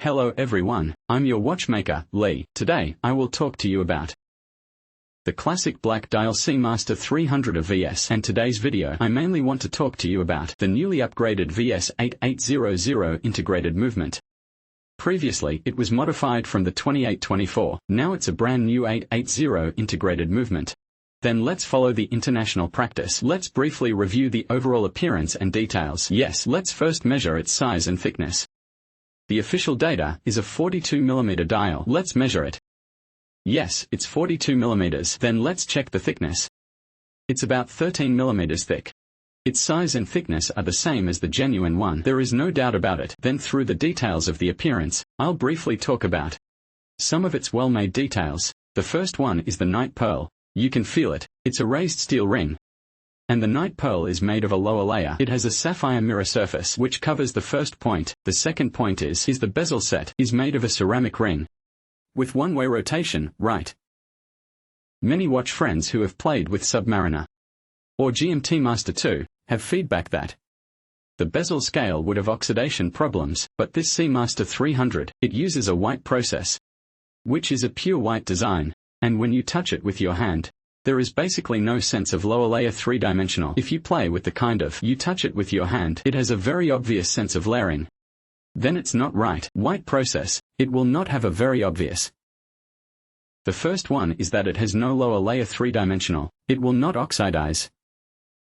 Hello everyone, I'm your watchmaker, Lee. Today, I will talk to you about the classic black dial Seamaster 300 of VS, and today's video I mainly want to talk to you about the newly upgraded VS 8800 integrated movement. Previously, it was modified from the 2824, now it's a brand new 880 integrated movement. Then let's follow the international practice. Let's briefly review the overall appearance and details. Yes, let's first measure its size and thickness. The official data is a 42mm dial. Let's measure it. Yes, it's 42mm. Then let's check the thickness. It's about 13mm thick. Its size and thickness are the same as the genuine one. There is no doubt about it. Then through the details of the appearance, I'll briefly talk about some of its well-made details. The first one is the night pearl. You can feel it. It's a raised steel ring. And the night pearl is made of a lower layer. It has a sapphire mirror surface which covers the first point. The second point is the bezel set is made of a ceramic ring with one-way rotation, right? Many watch friends who have played with Submariner or GMT Master 2 have feedback that the bezel scale would have oxidation problems, but this Seamaster 300, it uses a white process, which is a pure white design, and when you touch it with your hand, there is basically no sense of lower layer three-dimensional. If you play with the kind of you touch it with your hand, it has a very obvious sense of layering. Then it's not right. White process, it will not have a very obvious. The first one is that it has no lower layer three-dimensional. It will not oxidize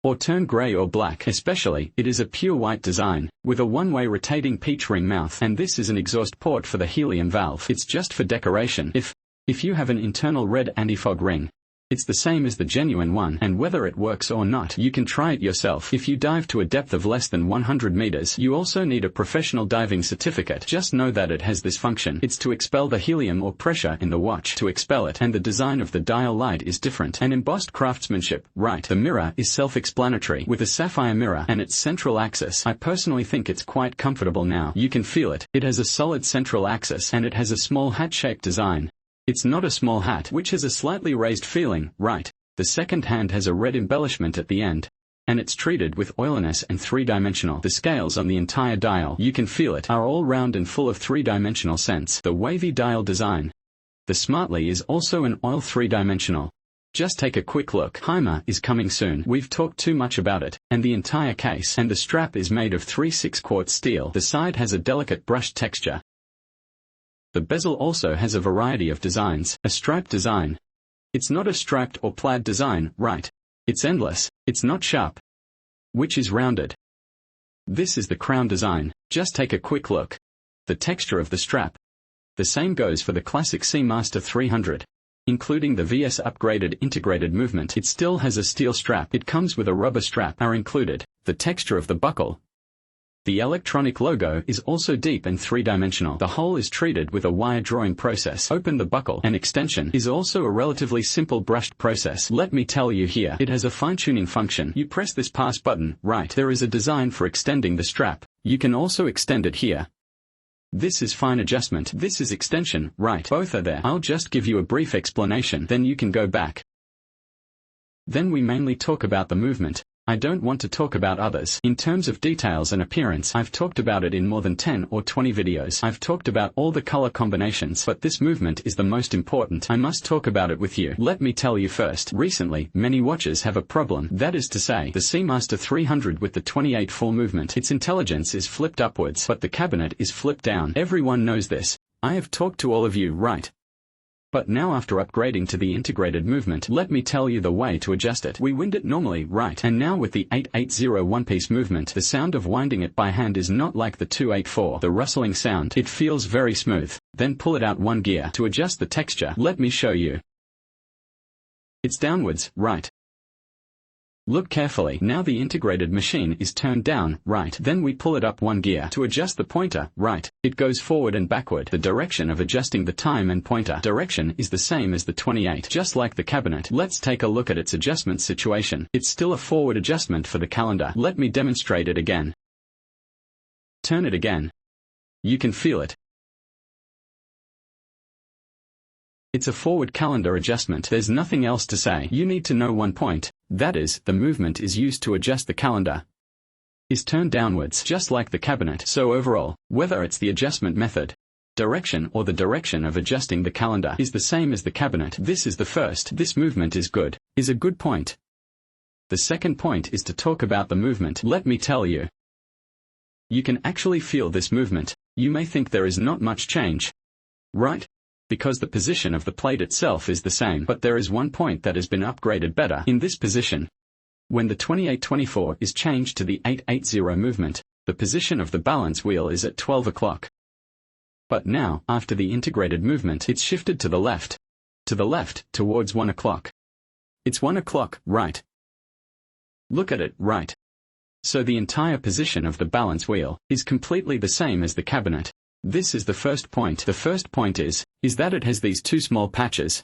or turn gray or black. Especially, it is a pure white design, with a one-way rotating peach ring mouth, and this is an exhaust port for the helium valve. It's just for decoration. If you have an internal red anti-fog ring, it's the same as the genuine one, and whether it works or not, you can try it yourself. If you dive to a depth of less than 100 meters, you also need a professional diving certificate. Just know that it has this function. It's to expel the helium or pressure in the watch. To expel it, and the design of the dial light is different. And embossed craftsmanship, right? The mirror is self-explanatory, with a sapphire mirror and its central axis. I personally think it's quite comfortable now. You can feel it. It has a solid central axis, and it has a small hat-shaped design. It's not a small hat which has a slightly raised feeling, right? The second hand has a red embellishment at the end, and it's treated with oiliness and three-dimensional. The scales on the entire dial, you can feel it, are all round and full of three-dimensional sense. The wavy dial design. The Smartly is also an oil three-dimensional. Just take a quick look. Heimer is coming soon. We've talked too much about it. And the entire case and the strap is made of 3/6 quartz steel. The side has a delicate brushed texture. The bezel also has a variety of designs. A striped design. It's not a striped or plaid design, right? It's endless. It's not sharp, which is rounded. This is the crown design. Just take a quick look. The texture of the strap. The same goes for the classic Seamaster 300. Including the VS upgraded integrated movement, it still has a steel strap. It comes with a rubber strap are included. The texture of the buckle. The electronic logo is also deep and three-dimensional. The hole is treated with a wire drawing process. Open the buckle. An extension is also a relatively simple brushed process. Let me tell you here, it has a fine-tuning function. You press this pass button, right? There is a design for extending the strap. You can also extend it here. This is fine adjustment. This is extension, right? Both are there. I'll just give you a brief explanation, then you can go back. Then we mainly talk about the movement. I don't want to talk about others. In terms of details and appearance, I've talked about it in more than 10 or 20 videos. I've talked about all the color combinations, but this movement is the most important. I must talk about it with you. Let me tell you first. Recently, many watches have a problem. That is to say, the Seamaster 300 with the 28/4 movement. Its intelligence is flipped upwards, but the cabinet is flipped down. Everyone knows this. I have talked to all of you, right? But now after upgrading to the integrated movement, let me tell you the way to adjust it. We wind it normally, right? And now with the 880 one-piece movement, the sound of winding it by hand is not like the 284. The rustling sound, it feels very smooth. Then pull it out one gear. To adjust the texture, let me show you. It's downwards, right? Look carefully. Now the integrated machine is turned down, right? Then we pull it up one gear. To adjust the pointer, right? It goes forward and backward. The direction of adjusting the time and pointer direction is the same as the 28. Just like the cabinet. Let's take a look at its adjustment situation. It's still a forward adjustment for the calendar. Let me demonstrate it again. Turn it again. You can feel it. It's a forward calendar adjustment. There's nothing else to say. You need to know one point. That is, the movement is used to adjust the calendar. Is turned downwards, just like the cabinet. So overall, whether it's the adjustment method, Direction or the direction of adjusting the calendar is the same as the cabinet. This is the first. This movement is good. Is a good point. The second point is to talk about the movement. Let me tell you. You can actually feel this movement. You may think there is not much change. Right? Because the position of the plate itself is the same, but there is one point that has been upgraded better in this position. When the 2824 is changed to the 880 movement, the position of the balance wheel is at 12 o'clock. But now, after the integrated movement, it's shifted to the left. To the left, towards 1 o'clock. It's 1 o'clock, right? Look at it, right? So the entire position of the balance wheel is completely the same as the cabinet. This is the first point. The first point is that it has these two small patches.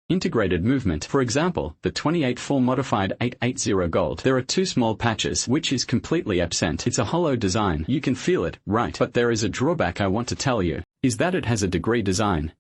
Integrated movement. For example, the 28 full modified 880 gold. There are two small patches which is completely absent. It's a hollow design. You can feel it, right? But there is a drawback I want to tell you, is that it has a degree design.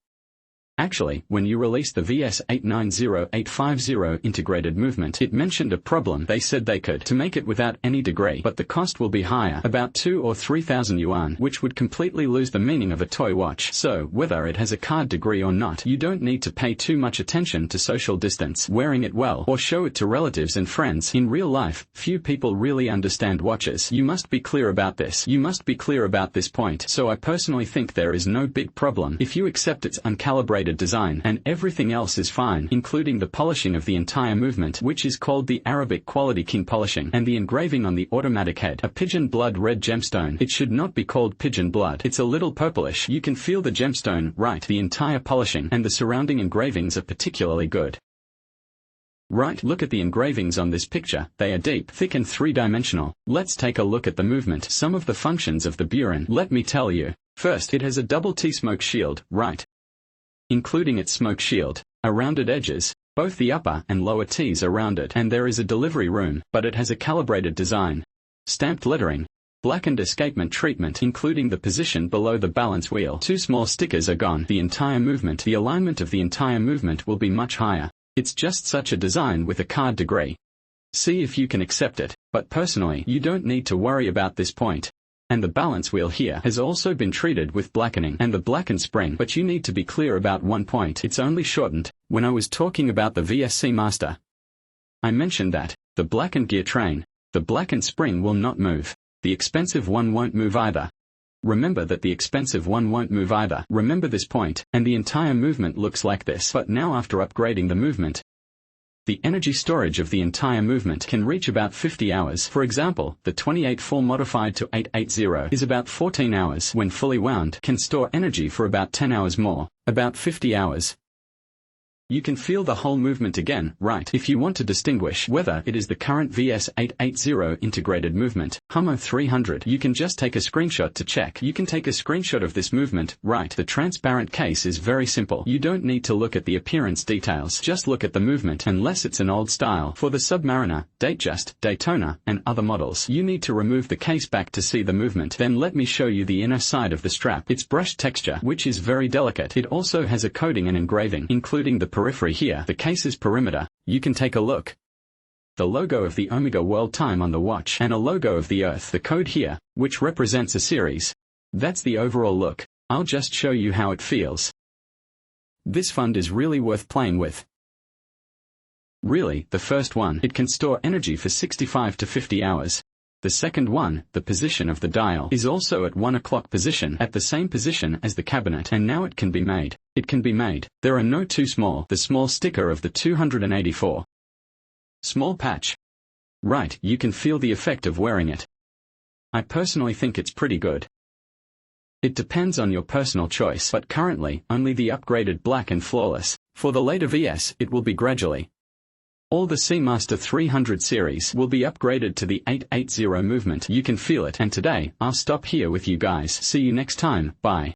Actually, when you released the VS890850 integrated movement, it mentioned a problem. They said they could to make it without any degree, but the cost will be higher, about 2 or 3,000 yuan, which would completely lose the meaning of a toy watch. So, whether it has a card degree or not, you don't need to pay too much attention to social distance, wearing it well, or show it to relatives and friends. In real life, few people really understand watches. You must be clear about this. You must be clear about this point. So I personally think there is no big problem if you accept its uncalibrated design, and everything else is fine, including the polishing of the entire movement, which is called the Arabic quality king polishing, and the engraving on the automatic head, a pigeon blood red gemstone. It should not be called pigeon blood. It's a little purplish. You can feel the gemstone, right? The entire polishing and the surrounding engravings are particularly good. Right, look at the engravings on this picture. They are deep, thick and three-dimensional. Let's take a look at the movement. Some of the functions of the burin. Let me tell you. First, it has a double T smoke shield, right? Including its smoke shield, are rounded edges. Both the upper and lower T's are rounded, and there is a delivery room, but it has a calibrated design. Stamped lettering. Blackened escapement treatment, including the position below the balance wheel. Two small stickers are gone. The entire movement, the alignment of the entire movement will be much higher. It's just such a design with a card degree. See if you can accept it, but personally, you don't need to worry about this point. And the balance wheel here has also been treated with blackening and the blackened spring, but you need to be clear about one point. It's only shortened. When I was talking about the Seamaster, I mentioned that the blackened gear train, the blackened spring will not move. The expensive one won't move either. Remember that the expensive one won't move either. Remember this point, and the entire movement looks like this. But now after upgrading the movement, the energy storage of the entire movement can reach about 50 hours. For example, the 28 full modified to 880 is about 14 hours. When fully wound, can store energy for about 10 hours more, about 50 hours. You can feel the whole movement again, right? If you want to distinguish whether it is the current VS880 integrated movement, Hummo 300, you can just take a screenshot to check. You can take a screenshot of this movement, right? The transparent case is very simple. You don't need to look at the appearance details. Just look at the movement, unless it's an old style. For the Submariner, Datejust, Daytona, and other models, you need to remove the case back to see the movement. Then let me show you the inner side of the strap. It's brushed texture, which is very delicate. It also has a coating and engraving, including the periphery here. The case's perimeter, you can take a look. The logo of the Omega World Time on the watch, and a logo of the Earth. The code here, which represents a series. That's the overall look. I'll just show you how it feels. This fund is really worth playing with. Really, the first one, it can store energy for 65 to 50 hours. The second one, the position of the dial, is also at 1 o'clock position, at the same position as the cabinet, and now it can be made. It can be made. There are no too small. The small sticker of the 284. Small patch. Right, you can feel the effect of wearing it. I personally think it's pretty good. It depends on your personal choice, but currently, only the upgraded black and flawless. For the later VS, it will be gradually. All the Seamaster 300 series will be upgraded to the 880 movement. You can feel it. And today, I'll stop here with you guys. See you next time. Bye.